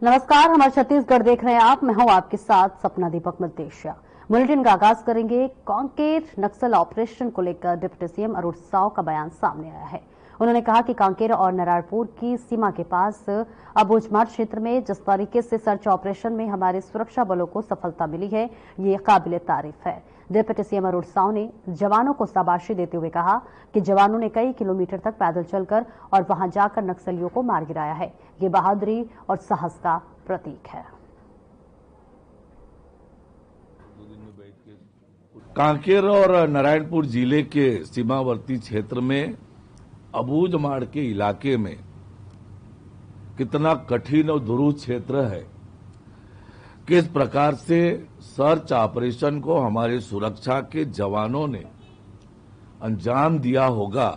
नमस्कार, हमारे छत्तीसगढ़ देख रहे हैं आप। मैं हूं आपके साथ सपना दीपक मल्तेशिया। बुलेटिन का आगाज करेंगे। कांकेर नक्सल ऑपरेशन को लेकर डिप्टी सीएम अरुण साव का बयान सामने आया है। उन्होंने कहा कि कांकेर और नारायणपुर की सीमा के पास अबूझमाड़ क्षेत्र में जिस तरीके से सर्च ऑपरेशन में हमारे सुरक्षा बलों को सफलता मिली है, ये काबिले तारीफ है। डिप्टी सीएम अरुण साव ने जवानों को शाबाशी देते हुए कहा कि जवानों ने कई किलोमीटर तक पैदल चलकर और वहां जाकर नक्सलियों को मार गिराया है। ये बहादुरी और साहस का प्रतीक है। कांकेर और नारायणपुर जिले के सीमावर्ती क्षेत्र में अबूझमाड़ के इलाके में कितना कठिन और दुरूह क्षेत्र है, किस प्रकार से सर्च ऑपरेशन को हमारे सुरक्षा के जवानों ने अंजाम दिया होगा,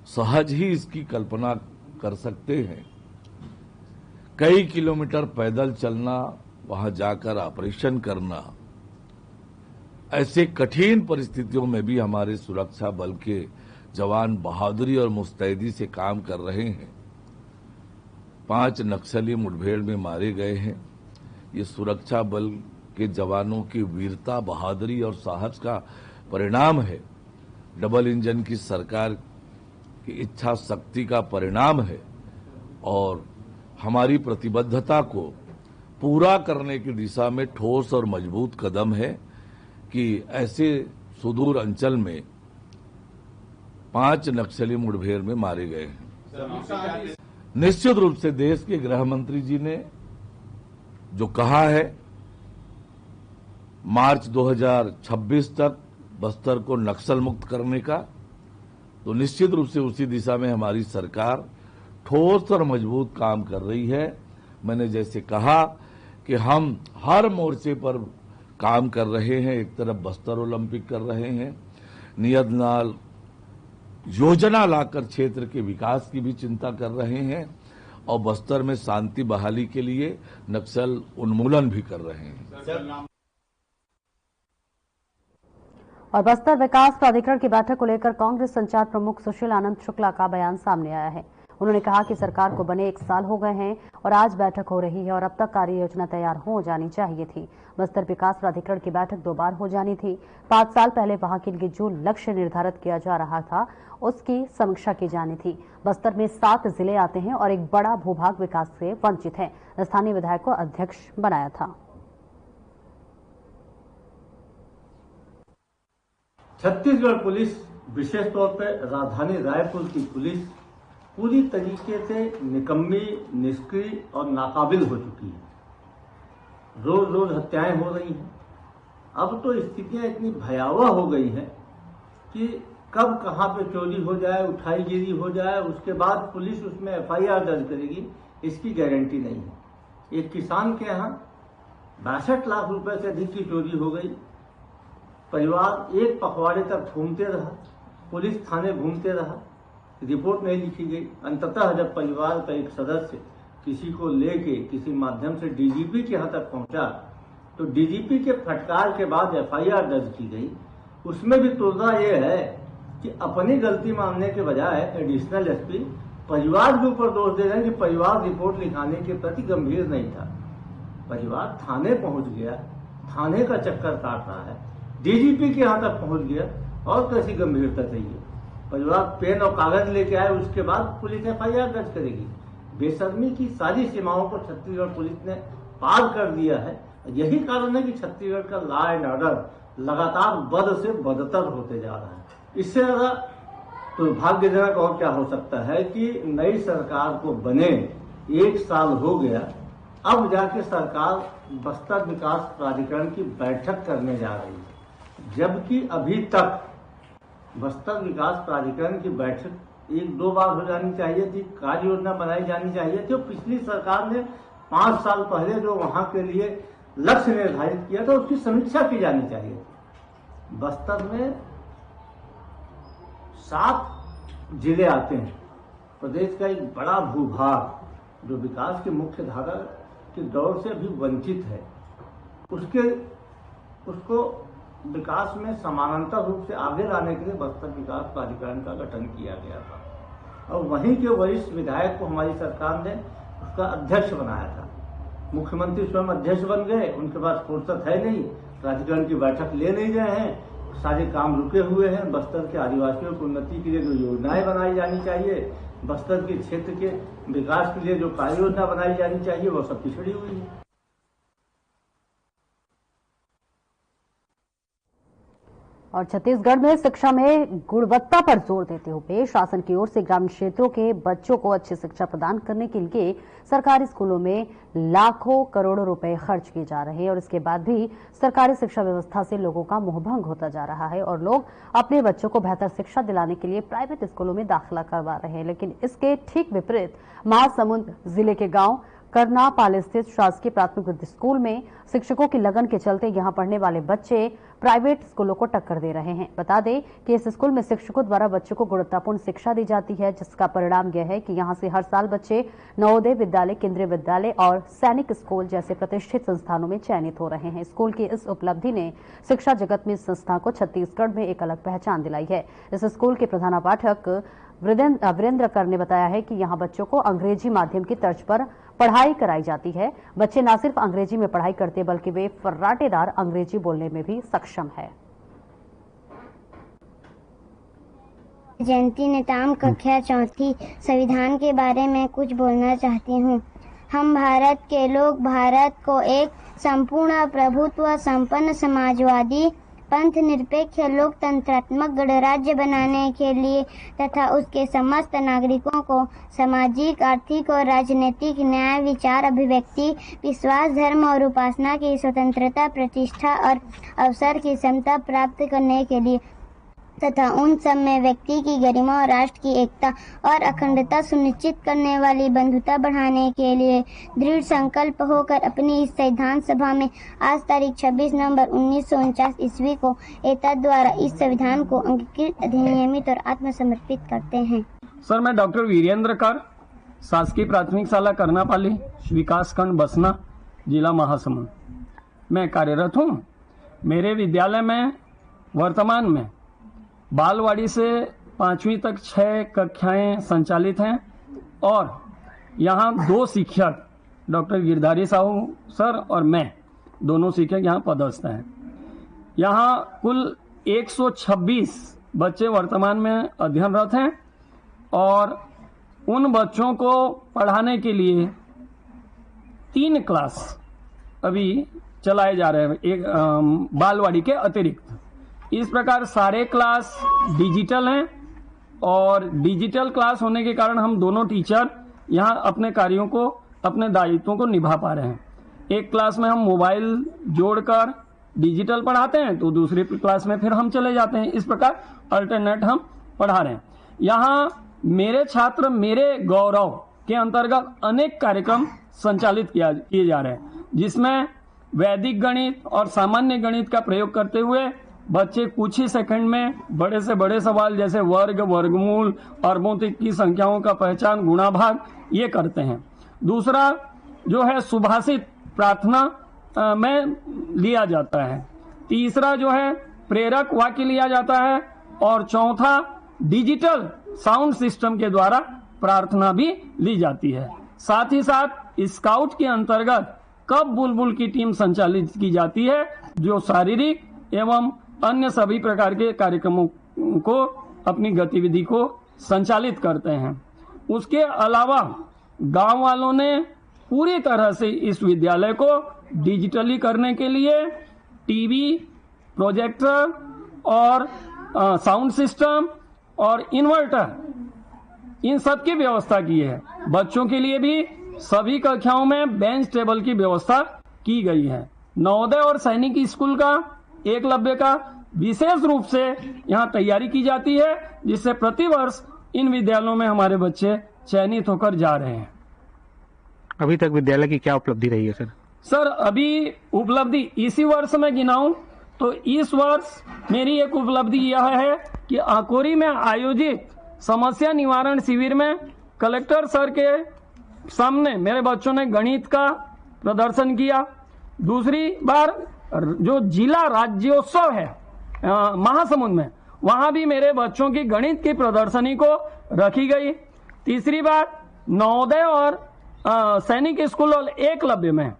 सहज ही इसकी कल्पना कर सकते हैं। कई किलोमीटर पैदल चलना, वहां जाकर ऑपरेशन करना, ऐसे कठिन परिस्थितियों में भी हमारे सुरक्षा बल के जवान बहादुरी और मुस्तैदी से काम कर रहे हैं। 5 नक्सली मुठभेड़ में मारे गए हैं। ये सुरक्षा बल के जवानों की वीरता, बहादुरी और साहस का परिणाम है। डबल इंजन की सरकार की इच्छा शक्ति का परिणाम है और हमारी प्रतिबद्धता को पूरा करने की दिशा में ठोस और मजबूत कदम है कि ऐसे सुदूर अंचल में 5 नक्सली मुठभेड़ में मारे गए हैं। निश्चित रूप से देश के गृह मंत्री जी ने जो कहा है, मार्च 2026 तक बस्तर को नक्सल मुक्त करने का, तो निश्चित रूप से उसी दिशा में हमारी सरकार ठोस और मजबूत काम कर रही है। मैंने जैसे कहा कि हम हर मोर्चे पर काम कर रहे हैं। एक तरफ बस्तर ओलंपिक कर रहे हैं, नियत नाल योजना लाकर क्षेत्र के विकास की भी चिंता कर रहे हैं और बस्तर में शांति बहाली के लिए नक्सल उन्मूलन भी कर रहे हैं। और बस्तर विकास प्राधिकरण की बैठक को लेकर कांग्रेस संचार प्रमुख सुशील आनंद शुक्ला का बयान सामने आया है। उन्होंने कहा कि सरकार को बने 1 साल हो गए हैं और आज बैठक हो रही है और अब तक कार्य योजना तैयार हो जानी चाहिए थी। बस्तर विकास प्राधिकरण की बैठक 2 बार हो जानी थी। 5 साल पहले वहां के लिए जो लक्ष्य निर्धारित किया जा रहा था, उसकी समीक्षा की जानी थी। बस्तर में 7 जिले आते हैं और एक बड़ा भूभाग विकास से वंचित है। स्थानीय विधायक को अध्यक्ष बनाया था। छत्तीसगढ़ पुलिस, विशेष तौर पर राजधानी रायपुर की पुलिस पूरी तरीके से निकम्मी, निष्क्रिय और नाकाबिल हो चुकी है। रोज रोज हत्याएं हो रही हैं। अब तो स्थितियां इतनी भयावह हो गई हैं कि कब कहां पे चोरी हो जाए, उठाईगिरी हो जाए, उसके बाद पुलिस उसमें एफआईआर दर्ज करेगी, इसकी गारंटी नहीं है। एक किसान के यहाँ 62 लाख रुपए से अधिक की चोरी हो गई। परिवार एक पखवाड़े तक घूमते रहा, पुलिस थाने घूमते रहा, रिपोर्ट नहीं लिखी गई। अंततः जब परिवार का एक सदस्य किसी को लेके किसी माध्यम से डीजीपी के यहाँ तक पहुंचा, तो डीजीपी के फटकार के बाद एफआईआर दर्ज की गई। उसमें भी तुलना यह है कि अपनी गलती मानने के बजाय एडिशनल एसपी परिवार के ऊपर दोष दे रहे हैं कि परिवार रिपोर्ट लिखाने के प्रति गंभीर नहीं था। परिवार थाने पहुंच गया, थाने का चक्कर काट रहा है, डीजीपी के यहाँ तक पहुंच गया, और कैसी गंभीरता चाहिए। परिवार पेन और कागज लेके आए, उसके बाद पुलिस एफआईआर दर्ज करेगी। बेशर्मी की सारी सीमाओं को छत्तीसगढ़ पुलिस ने पार कर दिया है। यही कारण है कि छत्तीसगढ़ का लॉ एंड ऑर्डर लगातार बद से बदतर होते जा रहा है। इससे ज्यादा दुर्भाग्यजनक और क्या हो सकता है कि नई सरकार को बने 1 साल हो गया, अब जाके सरकार बस्तर विकास प्राधिकरण की बैठक करने जा रही है, जबकि अभी तक बस्तर विकास प्राधिकरण की बैठक 1-2 बार हो जानी चाहिए थी। कार्य योजना बनाई जानी चाहिए थी। पिछली सरकार ने 5 साल पहले जो वहां के लिए लक्ष्य निर्धारित किया था, उसकी समीक्षा की जानी चाहिए थी। बस्तर में 7 जिले आते हैं। प्रदेश का एक बड़ा भूभाग जो विकास की मुख्य धारा की दौर से अभी वंचित है, उसको विकास में समानांतर रूप से आगे लाने के लिए बस्तर विकास प्राधिकरण का गठन किया गया था और वहीं के वरिष्ठ विधायक को हमारी सरकार ने उसका अध्यक्ष बनाया था। मुख्यमंत्री स्वयं अध्यक्ष बन गए, उनके पास फुर्सत है नहीं, प्राधिकरण की बैठक ले नहीं रहे हैं, सारे काम रुके हुए हैं। बस्तर के आदिवासियों की उन्नति के लिए जो योजनाएं बनाई जानी चाहिए, बस्तर के क्षेत्र के विकास के लिए जो कार्य योजना बनाई जानी चाहिए, वो सब पिछड़ी हुई है। और छत्तीसगढ़ में शिक्षा में गुणवत्ता पर जोर देते हुए शासन की ओर से ग्रामीण क्षेत्रों के बच्चों को अच्छी शिक्षा प्रदान करने के लिए सरकारी स्कूलों में लाखों करोड़ों रुपए खर्च किए जा रहे हैं और इसके बाद भी सरकारी शिक्षा व्यवस्था से लोगों का मोहभंग होता जा रहा है और लोग अपने बच्चों को बेहतर शिक्षा दिलाने के लिए प्राइवेट स्कूलों में दाखिला करवा रहे हैं। लेकिन इसके ठीक विपरीत महासमुंद जिले के गांव करनापाल स्थित शासकीय प्राथमिक स्कूल में शिक्षकों की लगन के चलते यहां पढ़ने वाले बच्चे प्राइवेट स्कूलों को टक्कर दे रहे हैं। बता दें कि इस स्कूल में शिक्षकों द्वारा बच्चों को गुणवत्तापूर्ण शिक्षा दी जाती है, जिसका परिणाम यह है कि यहां से हर साल बच्चे नवोदय विद्यालय, केंद्रीय विद्यालय और सैनिक स्कूल जैसे प्रतिष्ठित संस्थानों में चयनित हो रहे हैं। स्कूल की इस उपलब्धि ने शिक्षा जगत में इस संस्था को छत्तीसगढ़ में एक अलग पहचान दिलाई है। इस स्कूल के प्रधानापाठक वीरेंद्र कर ने बताया है कि यहाँ बच्चों को अंग्रेजी माध्यम की तर्ज पर पढ़ाई कराई जाती है। बच्चे न सिर्फ अंग्रेजी में पढ़ाई करते बल्कि वे फर्राटेदार अंग्रेजी बोलने में भी सक्षम है। जयंती नेताम, कक्षा चौथी। संविधान के बारे में कुछ बोलना चाहती हूँ। हम भारत के लोग भारत को एक संपूर्ण प्रभुत्व संपन्न समाजवादी पंथ निरपेक्ष लोकतंत्रात्मक गणराज्य बनाने के लिए तथा उसके समस्त नागरिकों को सामाजिक, आर्थिक और राजनीतिक न्याय, विचार, अभिव्यक्ति, विश्वास, धर्म और उपासना की स्वतंत्रता, प्रतिष्ठा और अवसर की समता प्राप्त करने के लिए तथा उन सब में व्यक्ति की गरिमा और राष्ट्र की एकता और अखंडता सुनिश्चित करने वाली बंधुता बढ़ाने के लिए दृढ़ संकल्प होकर अपनी इस संविधान सभा में आज तारीख 26 नवंबर 1949 ईस्वी को एतद द्वारा इस संविधान को अंगीकृत, अधिनियमित और आत्मसमर्पित करते हैं। सर, मैं डॉक्टर वीरेंद्र कर, शासकीय प्राथमिक शाला करनापाली, विकास खंड बसना, जिला महासमुंद में कार्यरत हूँ। मेरे विद्यालय में वर्तमान में बालवाड़ी से 5वीं तक 6 कक्षाएं संचालित हैं और यहाँ 2 शिक्षक, डॉक्टर गिरधारी साहू सर और मैं, दोनों शिक्षक यहाँ पदस्थ हैं। यहाँ कुल 126 बच्चे वर्तमान में अध्ययनरत हैं और उन बच्चों को पढ़ाने के लिए 3 क्लास अभी चलाए जा रहे हैं, एक बालवाड़ी के अतिरिक्त। इस प्रकार सारे क्लास डिजिटल हैं और डिजिटल क्लास होने के कारण हम दोनों टीचर यहाँ अपने कार्यों को, अपने दायित्वों को निभा पा रहे हैं। एक क्लास में हम मोबाइल जोड़कर डिजिटल पढ़ाते हैं तो दूसरी क्लास में फिर हम चले जाते हैं। इस प्रकार अल्टरनेट हम पढ़ा रहे हैं। यहाँ मेरे छात्र मेरे गौरव के अंतर्गत अनेक कार्यक्रम संचालित किए जा रहे हैं, जिसमें वैदिक गणित और सामान्य गणित का प्रयोग करते हुए बच्चे कुछ ही सेकंड में बड़े से बड़े सवाल जैसे वर्ग, वर्गमूल, अरबों तक की संख्याओं का पहचान, गुणा भाग ये करते हैं। दूसरा जो है सुभाषित प्रार्थना में लिया जाता है। तीसरा जो है प्रेरक वाक्य लिया जाता है और चौथा डिजिटल साउंड सिस्टम के द्वारा प्रार्थना भी ली जाती है। साथ ही साथ स्काउट के अंतर्गत कब बुलबुल की टीम संचालित की जाती है, जो शारीरिक एवं अन्य सभी प्रकार के कार्यक्रमों को, अपनी गतिविधि को संचालित करते हैं। उसके अलावा गांव वालों ने पूरी तरह से इस विद्यालय को डिजिटली करने के लिए टीवी, प्रोजेक्टर और साउंड सिस्टम और इन्वर्टर, इन सब की व्यवस्था की है। बच्चों के लिए भी सभी कक्षाओं में बेंच टेबल की व्यवस्था की गई है। नवोदय और सैनिक स्कूल का, एकलव्य का विशेष रूप से यहाँ तैयारी की जाती है, जिससे प्रतिवर्ष इन विद्यालयों में हमारे बच्चे चयनित होकर जा रहे हैं। अभी तक विद्यालय की क्या उपलब्धि रही है सर? सर, अभी उपलब्धि इसी वर्ष में गिनाऊं तो इस वर्ष मेरी एक उपलब्धि यह है कि आकोरी में आयोजित समस्या निवारण शिविर में कलेक्टर सर के सामने मेरे बच्चों ने गणित का प्रदर्शन किया। दूसरी बार जो जिला राज्योत्सव है महासमुंद में, वहां भी मेरे बच्चों की गणित की प्रदर्शनी को रखी गई। तीसरी बार नवोदय और सैनिक स्कूल और एकलव्य में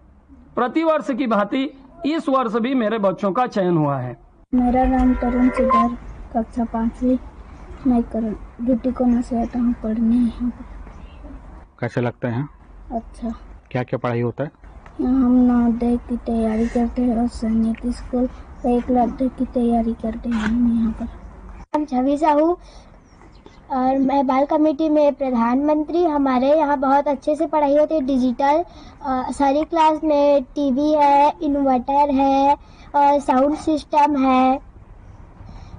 प्रतिवर्ष की भांति इस वर्ष भी मेरे बच्चों का चयन हुआ है। मेरा नाम तरुण सिद्धार्थ, कक्षा 5वीं। मैं ड्यूटी को न से आता हूँ पढ़ने यहाँ पर। कैसा लगता है यहाँ? अच्छा। क्या क्या पढ़ाई होता है? यहाँ हम नवोदय की तैयारी करते हैं और सैनिक स्कूल एकलव्य की तैयारी करते हैं हम यहाँ पर। हम छवि साहू और मैं बाल कमेटी में प्रधानमंत्री। हमारे यहाँ बहुत अच्छे से पढ़ाई होती है, डिजिटल। सारी क्लास में टीवी है, इन्वर्टर है और साउंड सिस्टम है।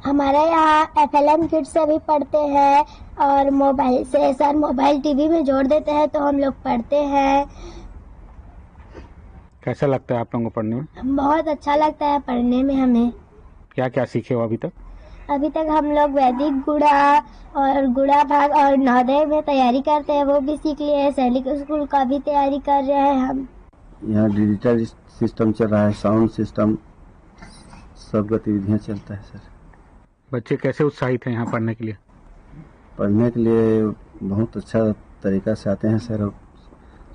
हमारे यहाँ FLM किट से भी पढ़ते हैं और मोबाइल से सर मोबाइल टीवी में जोड़ देते हैं तो हम लोग पढ़ते हैं। कैसा लगता है आप लोगों को पढ़ने में? बहुत अच्छा लगता है पढ़ने में हमें। क्या क्या सीखे हो अभी तक? अभी तक हम लोग वैदिक गुड़ा और गुड़ा भाग और नवोदय में तैयारी करते हैं, वो भी सीख लिए हैं। सैनिक स्कूल का भी तैयारी कर रहे हैं हम। यहाँ डिजिटल सिस्टम चल रहा है, साउंड सिस्टम, सब गतिविधियाँ चलता है सर। बच्चे कैसे उत्साहित हैं यहाँ पढ़ने के लिए? पढ़ने के लिए बहुत अच्छा तरीका से आते हैं सर।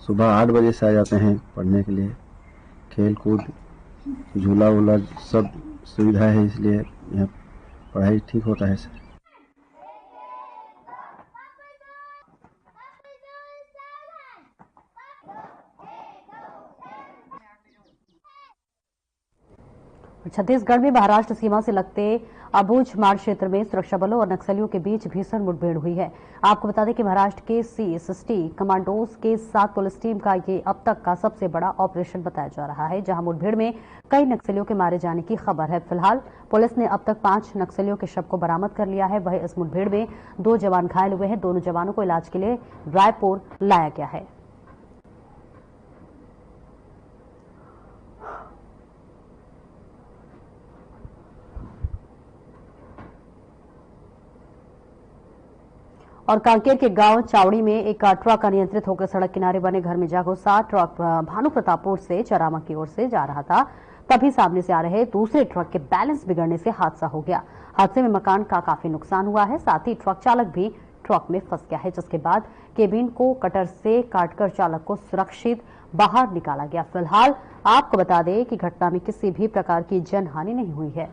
सुबह 8 बजे से आ जाते हैं पढ़ने के लिए। खेल कूद, झूला वूला सब सुविधा है, इसलिए यहाँ पढ़ाई ठीक होता है सर। छत्तीसगढ़ में महाराष्ट्र सीमा से लगते अबूझमाड़ क्षेत्र में सुरक्षा बलों और नक्सलियों के बीच भीषण मुठभेड़ हुई है। आपको बता दें कि महाराष्ट्र के CSST कमांडोज के साथ पुलिस टीम का ये अब तक का सबसे बड़ा ऑपरेशन बताया जा रहा है, जहां मुठभेड़ में कई नक्सलियों के मारे जाने की खबर है। फिलहाल पुलिस ने अब तक 5 नक्सलियों के शव को बरामद कर लिया है। वहीं इस मुठभेड़ में 2 जवान घायल हुए हैं। दोनों जवानों को इलाज के लिए रायपुर लाया गया है। और कांकेर के गांव चावड़ी में एक ट्रक अनियंत्रित होकर सड़क किनारे बने घर में जा घुसा। ट्रक भानु प्रतापपुर से चरामा की ओर से जा रहा था, तभी सामने से आ रहे दूसरे ट्रक के बैलेंस बिगड़ने से हादसा हो गया। हादसे में मकान का काफी नुकसान हुआ है, साथ ही ट्रक चालक भी ट्रक में फंस गया है, जिसके बाद केबिन को कटर से काटकर चालक को सुरक्षित बाहर निकाला गया। फिलहाल आपको बता दें कि घटना में किसी भी प्रकार की जनहानि नहीं हुई है।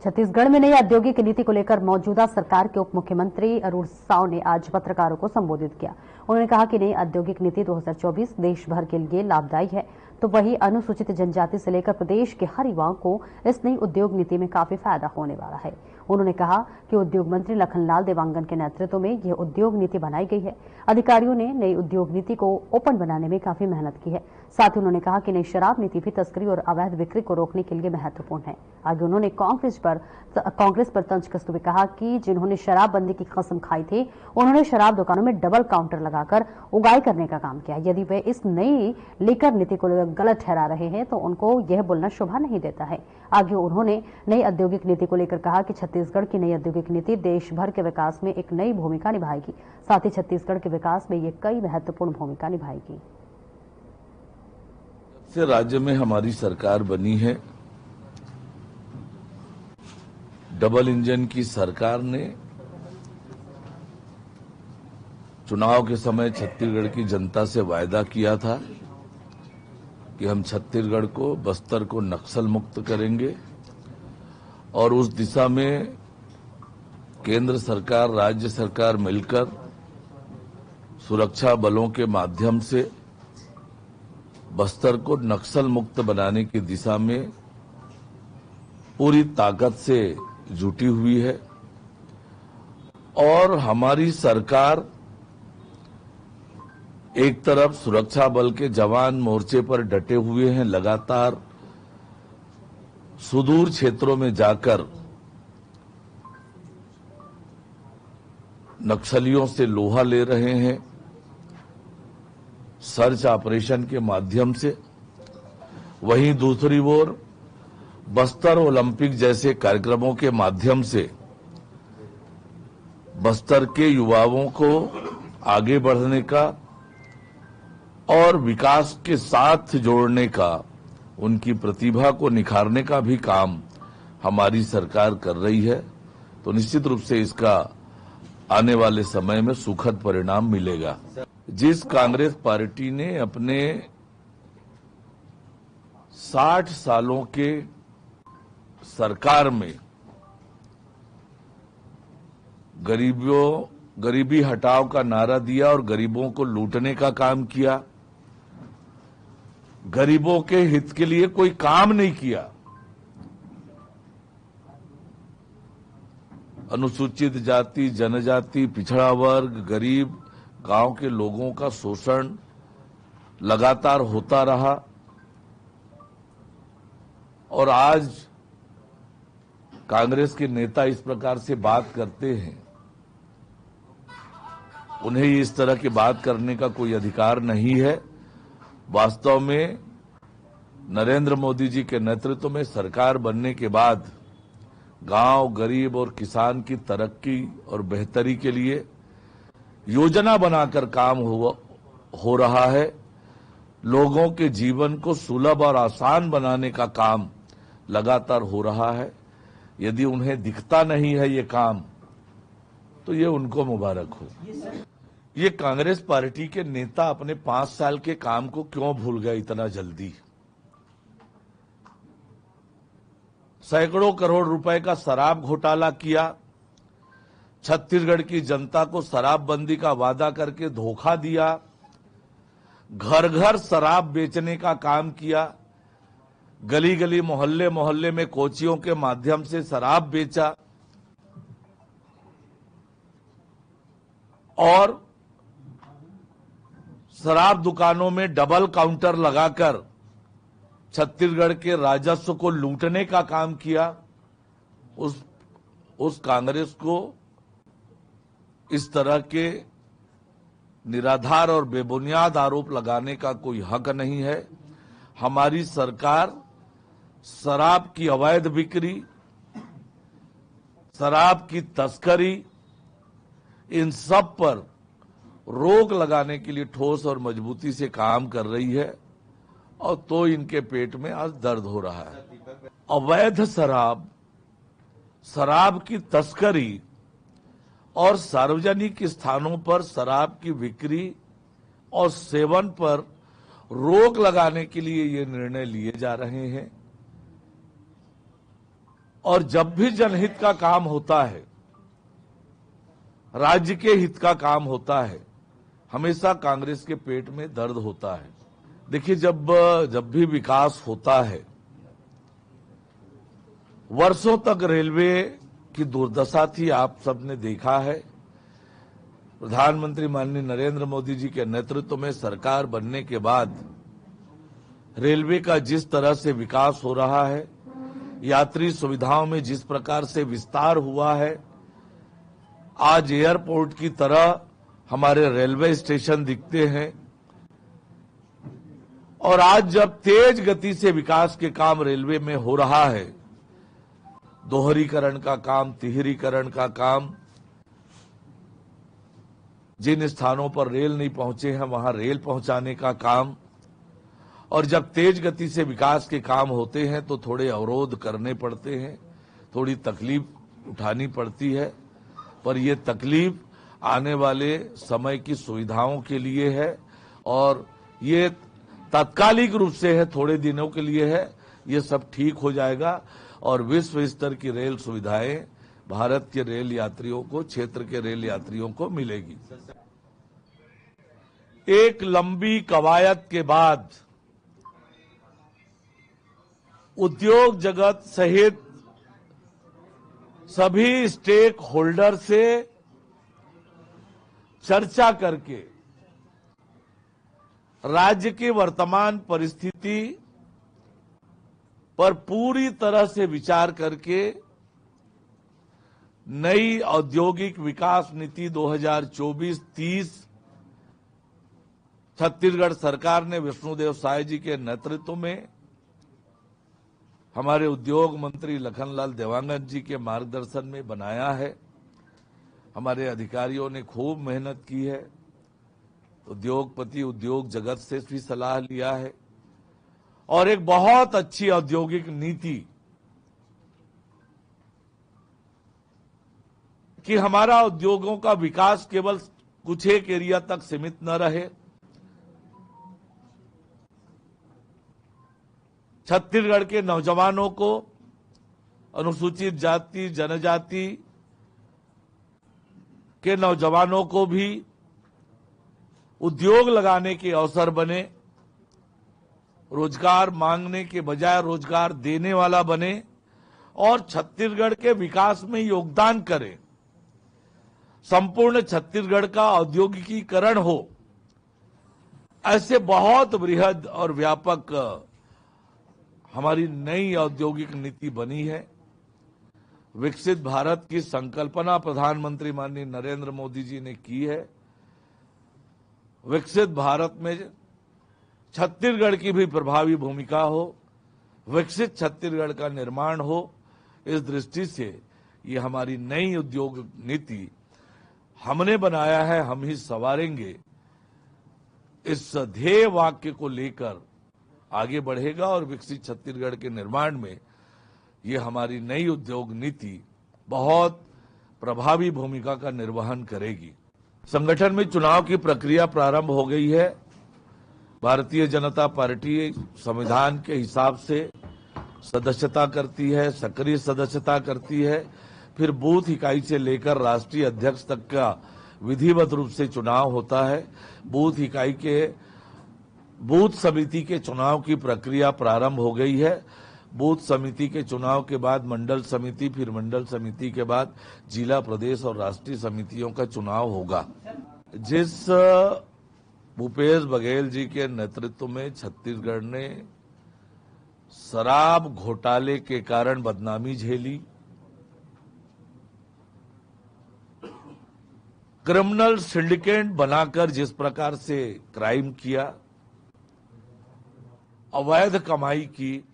छत्तीसगढ़ में नई औद्योगिक नीति को लेकर मौजूदा सरकार के उप मुख्यमंत्री अरुण साव ने आज पत्रकारों को संबोधित किया। उन्होंने कहा कि नई औद्योगिक नीति 2024 देश भर के लिए लाभदायी है, तो वही अनुसूचित जनजाति से लेकर प्रदेश के हर युवाओं को इस नई उद्योग नीति में काफी फायदा होने वाला है। उन्होंने कहा कि उद्योग मंत्री लखनलाल देवांगन के नेतृत्व में यह उद्योग नीति बनाई गई है। अधिकारियों ने नई उद्योग नीति को ओपन बनाने में काफी मेहनत की है। साथ ही उन्होंने कहा कि नई शराब नीति भी तस्करी और अवैध बिक्री को रोकने के लिए महत्वपूर्ण है। आगे उन्होंने कांग्रेस पर तंज कसते हुए कहा कि जिन्होंने शराबबंदी की कसम खाई थी, उन्होंने शराब दुकानों में डबल काउंटर लगाकर उगाई करने का काम किया। यदि वे इस नई लेकर नीति को गलत ठहरा रहे हैं तो उनको यह बोलना शोभा नहीं देता है। आगे उन्होंने नई औद्योगिक नीति को लेकर कहा कि छत्तीसगढ़ की नई औद्योगिक नीति देश भर के विकास में एक नई भूमिका निभाएगी। साथ ही छत्तीसगढ़ के विकास में ये कई महत्वपूर्ण भूमिका निभाएगी। से राज्य में हमारी सरकार बनी है, डबल इंजन की सरकार ने चुनाव के समय छत्तीसगढ़ की जनता से वायदा किया था कि हम छत्तीसगढ़ को, बस्तर को नक्सल मुक्त करेंगे और उस दिशा में केंद्र सरकार, राज्य सरकार मिलकर सुरक्षा बलों के माध्यम से बस्तर को नक्सल मुक्त बनाने की दिशा में पूरी ताकत से जुटी हुई है। और हमारी सरकार एक तरफ सुरक्षा बल के जवान मोर्चे पर डटे हुए हैं, लगातार सुदूर क्षेत्रों में जाकर नक्सलियों से लोहा ले रहे हैं, सर्च ऑपरेशन के माध्यम से। वहीं दूसरी ओर बस्तर ओलंपिक जैसे कार्यक्रमों के माध्यम से बस्तर के युवाओं को आगे बढ़ने का और विकास के साथ जोड़ने का, उनकी प्रतिभा को निखारने का भी काम हमारी सरकार कर रही है। तो निश्चित रूप से इसका आने वाले समय में सुखद परिणाम मिलेगा। जिस कांग्रेस पार्टी ने अपने 60 सालों के सरकार में गरीबी हटाओ का नारा दिया और गरीबों को लूटने का काम किया, गरीबों के हित के लिए कोई काम नहीं किया, अनुसूचित जाति, जनजाति, पिछड़ा वर्ग, गरीब, गांव के लोगों का शोषण लगातार होता रहा। और आज कांग्रेस के नेता इस प्रकार से बात करते हैं, उन्हें इस तरह की बात करने का कोई अधिकार नहीं है। वास्तव में नरेंद्र मोदी जी के नेतृत्व में सरकार बनने के बाद गांव, गरीब और किसान की तरक्की और बेहतरी के लिए योजना बनाकर काम हो रहा है। लोगों के जीवन को सुलभ और आसान बनाने का काम लगातार हो रहा है। यदि उन्हें दिखता नहीं है ये काम, तो ये उनको मुबारक हो। ये कांग्रेस पार्टी के नेता अपने 5 साल के काम को क्यों भूल गए इतना जल्दी? सैकड़ों करोड़ रुपए का शराब घोटाला किया, छत्तीसगढ़ की जनता को शराबबंदी का वादा करके धोखा दिया, घर घर शराब बेचने का काम किया, गली गली मोहल्ले मोहल्ले में कोचियों के माध्यम से शराब बेचा और शराब दुकानों में डबल काउंटर लगाकर छत्तीसगढ़ के राजस्व को लूटने का काम किया। उस कांग्रेस को इस तरह के निराधार और बेबुनियाद आरोप लगाने का कोई हक नहीं है। हमारी सरकार शराब की अवैध बिक्री, शराब की तस्करी, इन सब पर रोक लगाने के लिए ठोस और मजबूती से काम कर रही है और तो इनके पेट में आज दर्द हो रहा है। अवैध शराब, शराब की तस्करी और सार्वजनिक स्थानों पर शराब की बिक्री और सेवन पर रोक लगाने के लिए ये निर्णय लिए जा रहे हैं। और जब भी जनहित का काम होता है, राज्य के हित का काम होता है, हमेशा कांग्रेस के पेट में दर्द होता है। देखिए, जब भी विकास होता है, वर्षों तक रेलवे की दुर्दशा थी, आप सबने देखा है। प्रधानमंत्री माननीय नरेंद्र मोदी जी के नेतृत्व में सरकार बनने के बाद रेलवे का जिस तरह से विकास हो रहा है, यात्री सुविधाओं में जिस प्रकार से विस्तार हुआ है, आज एयरपोर्ट की तरह हमारे रेलवे स्टेशन दिखते हैं। और आज जब तेज गति से विकास के काम रेलवे में हो रहा है, दोहरीकरण का काम, तिहरीकरण का काम, जिन स्थानों पर रेल नहीं पहुंचे हैं वहां रेल पहुंचाने का काम, और जब तेज गति से विकास के काम होते हैं तो थोड़े अवरोध करने पड़ते हैं, थोड़ी तकलीफ उठानी पड़ती है। पर यह तकलीफ आने वाले समय की सुविधाओं के लिए है और ये तात्कालिक रूप से है, थोड़े दिनों के लिए है। ये सब ठीक हो जाएगा और विश्व स्तर की रेल सुविधाएं भारत के रेल यात्रियों को, क्षेत्र के रेल यात्रियों को मिलेगी। एक लंबी कवायद के बाद उद्योग जगत सहित सभी स्टेक होल्डर से चर्चा करके राज्य की वर्तमान परिस्थिति पर पूरी तरह से विचार करके नई औद्योगिक विकास नीति 2024-30 छत्तीसगढ़ सरकार ने विष्णुदेव साय जी के नेतृत्व में हमारे उद्योग मंत्री लखनलाल देवांगन जी के मार्गदर्शन में बनाया है। हमारे अधिकारियों ने खूब मेहनत की है। उद्योगपति, उद्योग जगत से भी सलाह लिया है और एक बहुत अच्छी औद्योगिक नीति कि हमारा उद्योगों का विकास केवल कुछ एक एरिया तक सीमित न रहे। छत्तीसगढ़ के नौजवानों को, अनुसूचित जाति जनजाति के नौजवानों को भी उद्योग लगाने के अवसर बने, रोजगार मांगने के बजाय रोजगार देने वाला बने और छत्तीसगढ़ के विकास में योगदान करे। संपूर्ण छत्तीसगढ़ का औद्योगिकीकरण हो, ऐसे बहुत बृहद और व्यापक हमारी नई औद्योगिक नीति बनी है। विकसित भारत की संकल्पना प्रधानमंत्री माननीय नरेंद्र मोदी जी ने की है। विकसित भारत में छत्तीसगढ़ की भी प्रभावी भूमिका हो, विकसित छत्तीसगढ़ का निर्माण हो, इस दृष्टि से ये हमारी नई उद्योग नीति हमने बनाया है, हम ही संवारेंगे, इस ध्येय वाक्य को लेकर आगे बढ़ेगा और विकसित छत्तीसगढ़ के निर्माण में ये हमारी नई उद्योग नीति बहुत प्रभावी भूमिका का निर्वहन करेगी। संगठन में चुनाव की प्रक्रिया प्रारंभ हो गई है। भारतीय जनता पार्टी संविधान के हिसाब से सदस्यता करती है, सक्रिय सदस्यता करती है, फिर बूथ इकाई से लेकर राष्ट्रीय अध्यक्ष तक का विधिवत रूप से चुनाव होता है। बूथ इकाई के बूथ समिति के चुनाव की प्रक्रिया प्रारंभ हो गई है। बूथ समिति के चुनाव के बाद मंडल समिति, फिर मंडल समिति के बाद जिला, प्रदेश और राष्ट्रीय समितियों का चुनाव होगा। जिस भूपेश बघेल जी के नेतृत्व में छत्तीसगढ़ ने शराब घोटाले के कारण बदनामी झेली, क्रिमिनल सिंडिकेट बनाकर जिस प्रकार से क्राइम किया, अवैध कमाई की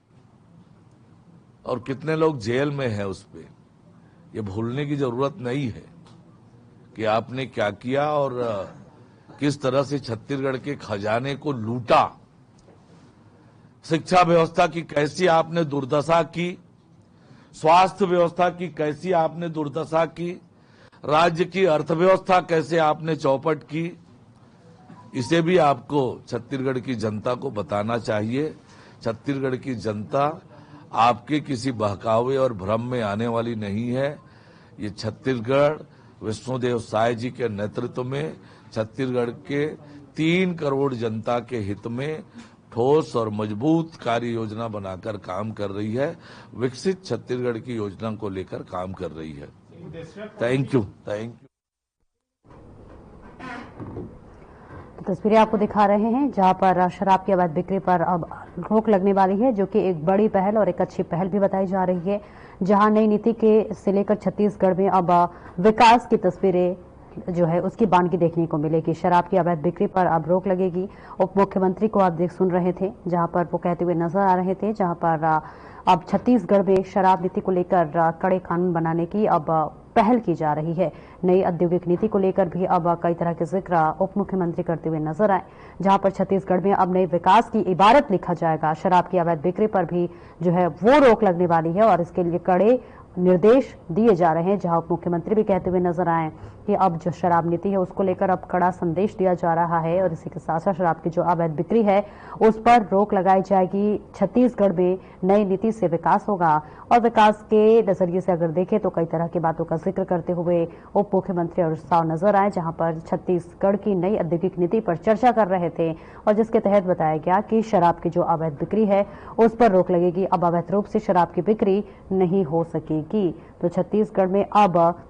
और कितने लोग जेल में हैं, उस पे ये भूलने की जरूरत नहीं है कि आपने क्या किया और किस तरह से छत्तीसगढ़ के खजाने को लूटा। शिक्षा व्यवस्था की कैसी आपने दुर्दशा की, स्वास्थ्य व्यवस्था की कैसी आपने दुर्दशा की, राज्य की अर्थव्यवस्था कैसे आपने चौपट की, इसे भी आपको छत्तीसगढ़ की जनता को बताना चाहिए। छत्तीसगढ़ की जनता आपके किसी बहकावे और भ्रम में आने वाली नहीं है। ये छत्तीसगढ़ विष्णुदेव साय जी के नेतृत्व में छत्तीसगढ़ के 3 करोड़ जनता के हित में ठोस और मजबूत कार्य योजना बनाकर काम कर रही है। विकसित छत्तीसगढ़ की योजना को लेकर काम कर रही है। Thank you. तस्वीरें आपको दिखा रहे हैं जहां पर शराब की अवैध बिक्री पर अब रोक लगने वाली है, जो कि एक बड़ी पहल और एक अच्छी पहल भी बताई जा रही है। जहां नई नीति के से लेकर छत्तीसगढ़ में अब विकास की तस्वीरें जो है उसकी बानगी देखने को मिलेगी। शराब की अवैध बिक्री पर अब रोक लगेगी। उप मुख्यमंत्री को आप सुन रहे थे, जहां पर वो कहते हुए नजर आ रहे थे, जहां पर अब छत्तीसगढ़ में शराब नीति को लेकर कड़े कानून बनाने की अब पहल की जा रही है। नई औद्योगिक नीति को लेकर भी अब कई तरह के जिक्र उप मुख्यमंत्री करते हुए नजर आए, जहां पर छत्तीसगढ़ में अब नए विकास की इबारत लिखा जाएगा। शराब की अवैध बिक्री पर भी जो है वो रोक लगने वाली है और इसके लिए कड़े निर्देश दिए जा रहे हैं, जहां उप मुख्यमंत्री भी कहते हुए नजर आए कि अब जो शराब नीति है उसको लेकर अब कड़ा संदेश दिया जा रहा है और इसी के साथ साथ शराब की जो अवैध बिक्री है उस पर रोक लगाई जाएगी। छत्तीसगढ़ में नई नीति से विकास होगा और विकास के नजरिए से अगर देखें तो कई तरह की बातों का जिक्र करते हुए उप मुख्यमंत्री अरुण साव नजर आए, जहां पर छत्तीसगढ़ की नई औद्योगिक नीति पर चर्चा कर रहे थे और जिसके तहत बताया गया कि शराब की जो अवैध बिक्री है उस पर रोक लगेगी। अब अवैध रूप से शराब की बिक्री नहीं हो सकेगी। तो छत्तीसगढ़ में अब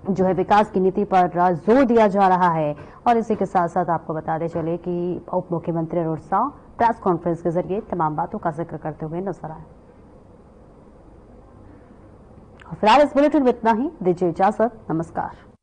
जो है विकास की नीति पर जोर दिया जा रहा है और इसी के साथ साथ आपको बताते चले कि उप मुख्यमंत्री अरुण साव प्रेस कॉन्फ्रेंस के जरिए तमाम बातों का जिक्र करते हुए नजर आए। फिलहाल इस बुलेटिन में इतना ही। दीजिए इजाजत। नमस्कार।